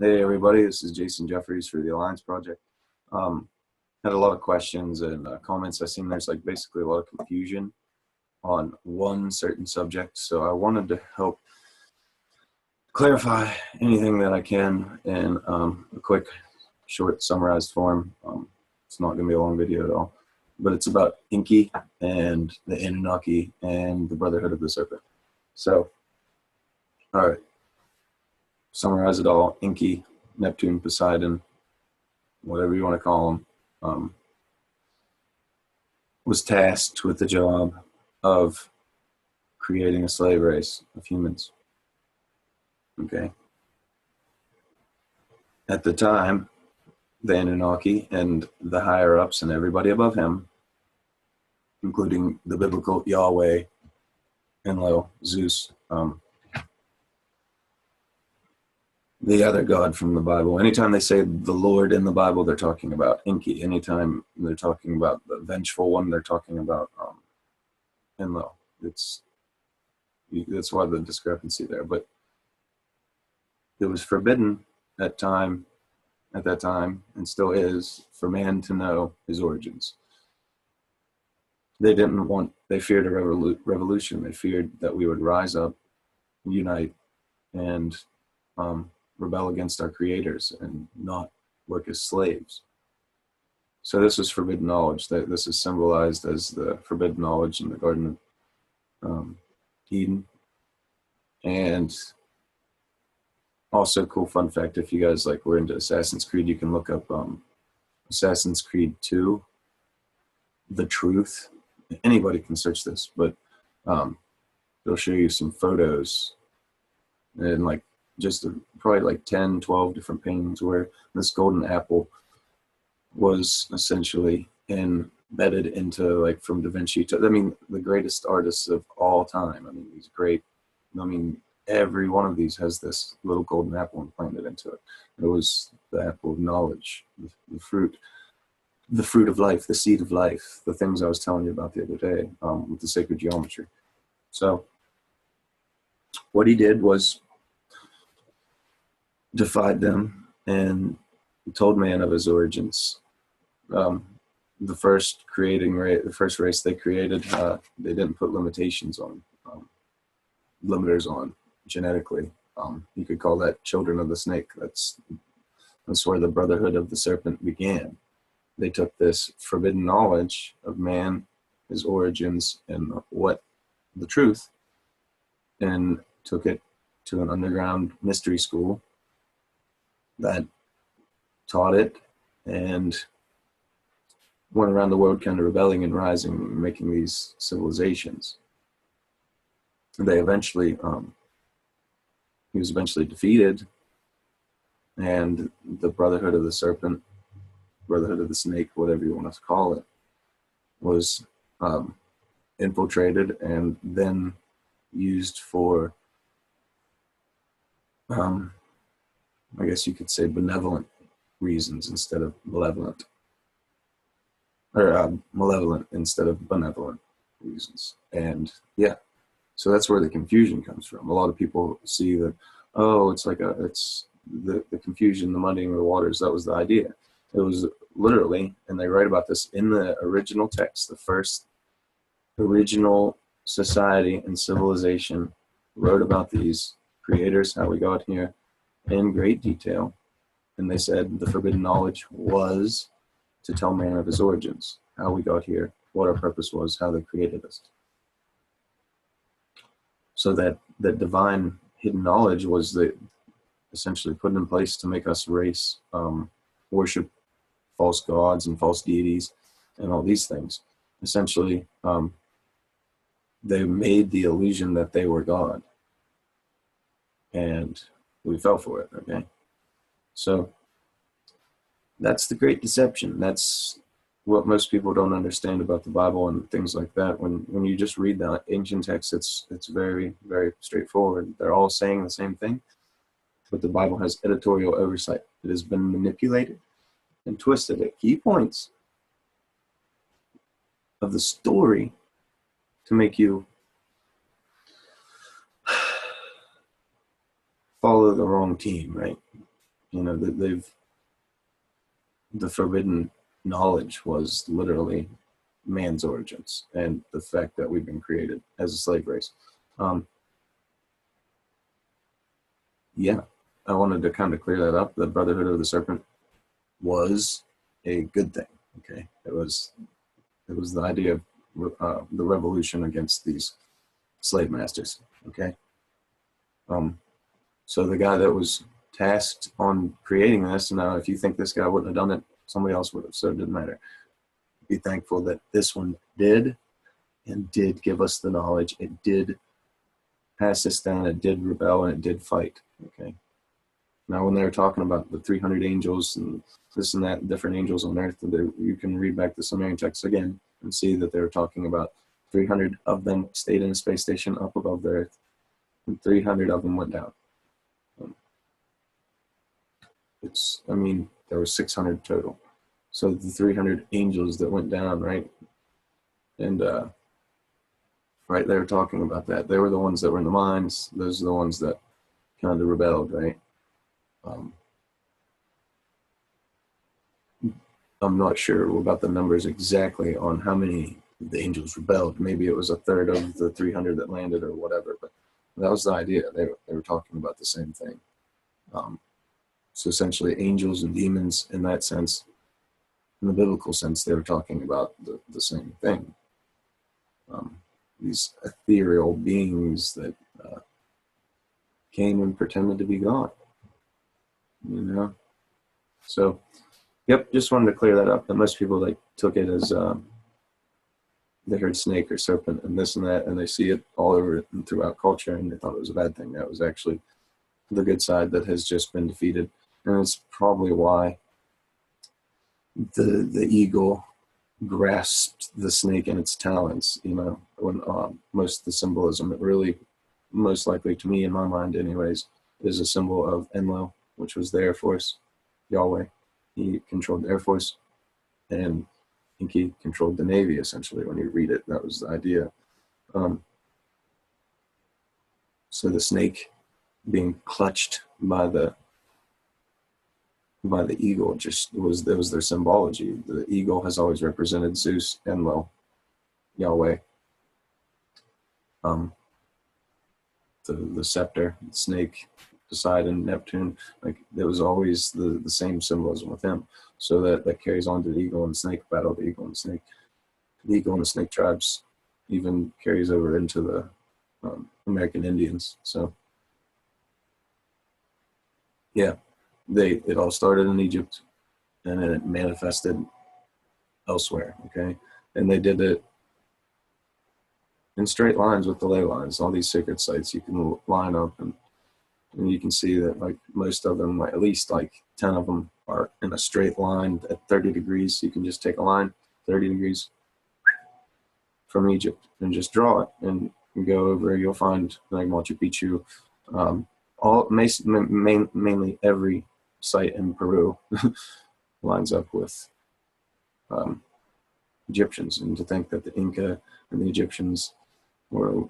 Hey everybody, this is Jason Jeffries for the Alliance Project. Had a lot of questions and comments. I seen there's like basically a lot of confusion on one certain subject, so I wanted to help clarify anything that I can in a quick, short, summarized form. It's not going to be a long video at all, but it's about Enki and the Anunnaki and the Brotherhood of the Serpent. So, all right. Summarize it all. Enki, Neptune, Poseidon, whatever you want to call him, was tasked with the job of creating a slave race of humans. Okay. At the time, the Anunnaki and the higher ups and everybody above him, including the biblical Yahweh, Enlil, Zeus, the other god from the Bible. Anytime they say the Lord in the Bible, they're talking about Enki. Anytime they're talking about the vengeful one, they're talking about Enlil. That's why the discrepancy there. But it was forbidden at that time, and still is, for man to know his origins. They feared a revolution. They feared that we would rise up, unite, and rebel against our creators and not work as slaves. So this is forbidden knowledge. This is symbolized as the forbidden knowledge in the Garden of Eden. And also, cool fun fact, if you guys were into Assassin's Creed, you can look up Assassin's Creed 2, The Truth. Anybody can search this, but they'll show you some photos and probably 10, 12 different paintings where this golden apple was essentially embedded into, from Da Vinci to, the greatest artists of all time. These great, every one of these has this little golden apple implanted into it. It was the apple of knowledge, the fruit of life, the seed of life, the things I was telling you about the other day with the sacred geometry. So what he did was defied them and told man of his origins. The first race they created, they didn't put limiters on genetically. You could call that children of the snake. That's where the Brotherhood of the Serpent began. They took this forbidden knowledge of man, his origins, and the truth, and took it to an underground mystery school that taught it and went around the world kind of rebelling and rising and making these civilizations. They eventually, he was eventually defeated, and the Brotherhood of the Serpent, Brotherhood of the Snake, whatever you want to call it, was infiltrated and then used for, I guess you could say, benevolent reasons instead of malevolent. Or malevolent instead of benevolent reasons. And yeah, so that's where the confusion comes from. A lot of people see that, it's the confusion, the muddying of the waters. That was the idea. It was literally, and they write about this in the original text, the first original society and civilization wrote about these creators, how we got here, in great detail. And they said the forbidden knowledge was to tell man of his origins, how we got here, what our purpose was, how they created us. So that divine hidden knowledge was essentially put in place to make us race, worship false gods and false deities and all these things. Essentially, they made the illusion that they were God. And we fell for it, okay? So that's the great deception. That's what most people don't understand about the Bible and things like that. When you just read the ancient text, it's very, very straightforward. They're all saying the same thing, but the Bible has editorial oversight. It has been manipulated and twisted at key points of the story to make you follow the wrong team, right? You know, the forbidden knowledge was literally man's origins and the fact that we've been created as a slave race. Yeah, I wanted to kind of clear that up. The Brotherhood of the Serpent was a good thing. Okay, it was the idea of the revolution against these slave masters. Okay, so the guy that was tasked on creating this, now if you think this guy wouldn't have done it, somebody else would have. So it didn't matter. Be thankful that this one did, and did give us the knowledge. It did pass us down. It did rebel, and it did fight. Okay. Now, when they were talking about the 300 angels and this and that, different angels on earth, you can read back the Sumerian text again and see that they were talking about 300 of them stayed in a space station up above the earth, and 300 of them went down. There were 600 total. So the 300 angels that went down, right? And, right, they were talking about that. They were the ones that were in the mines. Those are the ones that kind of rebelled, right? I'm not sure about the numbers exactly on how many of the angels rebelled. Maybe it was a third of the 300 that landed or whatever, but that was the idea. They were talking about the same thing. So essentially angels and demons in that sense, in the biblical sense, they were talking about the same thing. These ethereal beings that came and pretended to be God, you know? So, yep, just wanted to clear that up. And most people took it as they heard snake or serpent and this and that, and they see it all over and throughout culture, and they thought it was a bad thing. That was actually the good side that has just been defeated. And it's probably why the eagle grasped the snake in its talons, you know, when most of the symbolism, it really, most likely to me in my mind anyways, is a symbol of Enlil, which was the Air Force, Yahweh. He controlled the Air Force, and Enki controlled the Navy, essentially. When you read it, that was the idea. So the snake being clutched by the eagle just was their symbology. The eagle has always represented Zeus, Enlil, Yahweh. The scepter, the snake, Poseidon, Neptune, there was always the same symbolism with him. So that carries on to the eagle and the snake battle, the eagle and the snake. The eagle and the snake tribes even carries over into the American Indians. So yeah, it all started in Egypt, and then it manifested elsewhere. Okay, and they did it in straight lines with the ley lines. All these sacred sites you can line up, and you can see that most of them, at least 10 of them, are in a straight line at 30 degrees. You can just take a line 30 degrees from Egypt and just draw it, and you go over. You'll find Machu Picchu, mainly every site in Peru lines up with Egyptians. And to think that the Inca and the Egyptians were,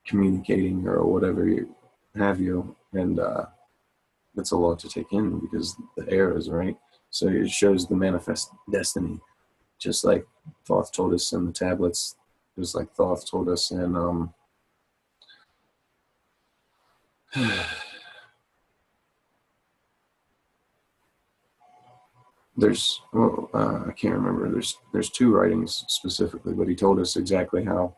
communicating or whatever have you, and that's a lot to take in because the eras, right? So it shows the manifest destiny, just like Thoth told us in the tablets, just like Thoth told us in I can't remember. There's two writings specifically, but he told us exactly how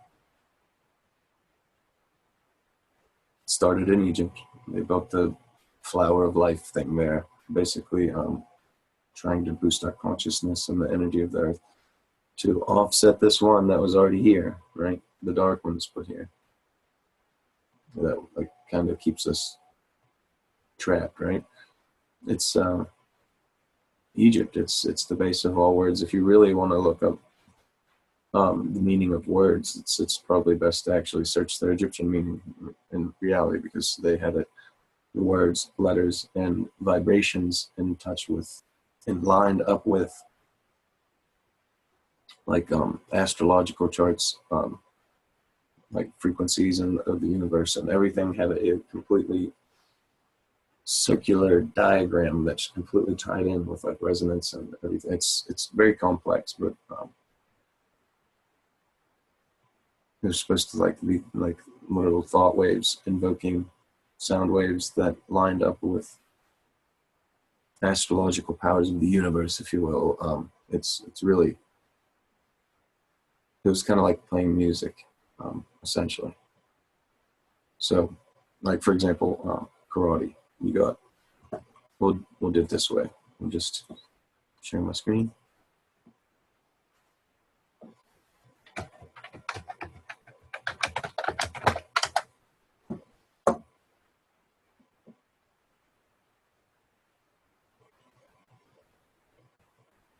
it started in Egypt. They built the flower of life thing there, basically trying to boost our consciousness and the energy of the earth to offset this one that was already here, right? The dark one's put here. That kind of keeps us trapped, right? It's Egypt. It's the base of all words. If you really want to look up the meaning of words, it's probably best to actually search their Egyptian meaning in reality, because they had it, the words, letters, and vibrations in touch with and lined up with astrological charts, frequencies of the universe, and everything had a completely circular diagram that's completely tied in with like resonance and everything. It's very complex, but they're supposed to like be like literal thought waves invoking sound waves that lined up with astrological powers of the universe, if you will. It's really, it was kind of like playing music, essentially. So, like for example, karate. You got. We'll do it this way. We'll just share my screen.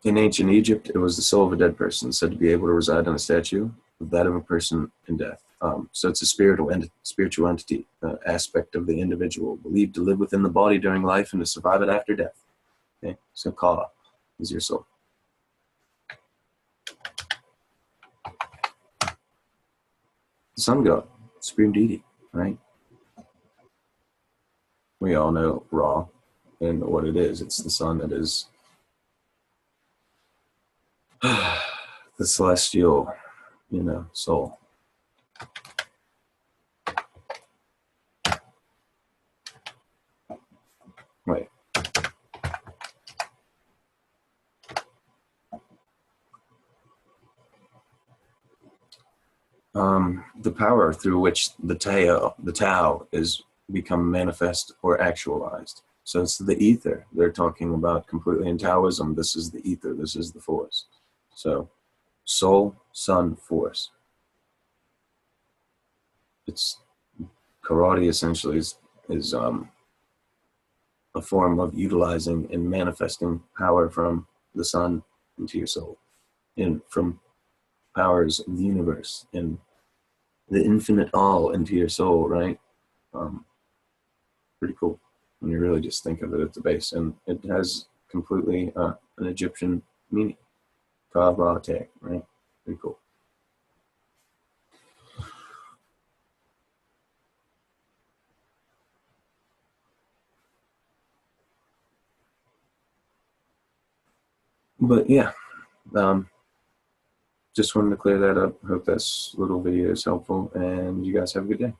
In ancient Egypt, it was the soul of a dead person said to be able to reside on a statue, that of a person in death. So it's a spiritual entity, aspect of the individual, believed to live within the body during life and to survive it after death. Okay, so Ka is your soul. The sun god, supreme deity, right? We all know Ra and what it is. It's the sun that is the celestial, soul. Right. The power through which the Tao is become manifest or actualized. So it's the ether they're talking about completely in Taoism. This is the ether. This is the force. So soul, sun, force. It's karate essentially is a form of utilizing and manifesting power from the sun into your soul, and from powers of the universe and the infinite all into your soul, right? Pretty cool when you really just think of it at the base, and it has completely an Egyptian meaning. Ka-ba-te, right? Pretty cool. But yeah, just wanted to clear that up. Hope this little video is helpful, and you guys have a good day.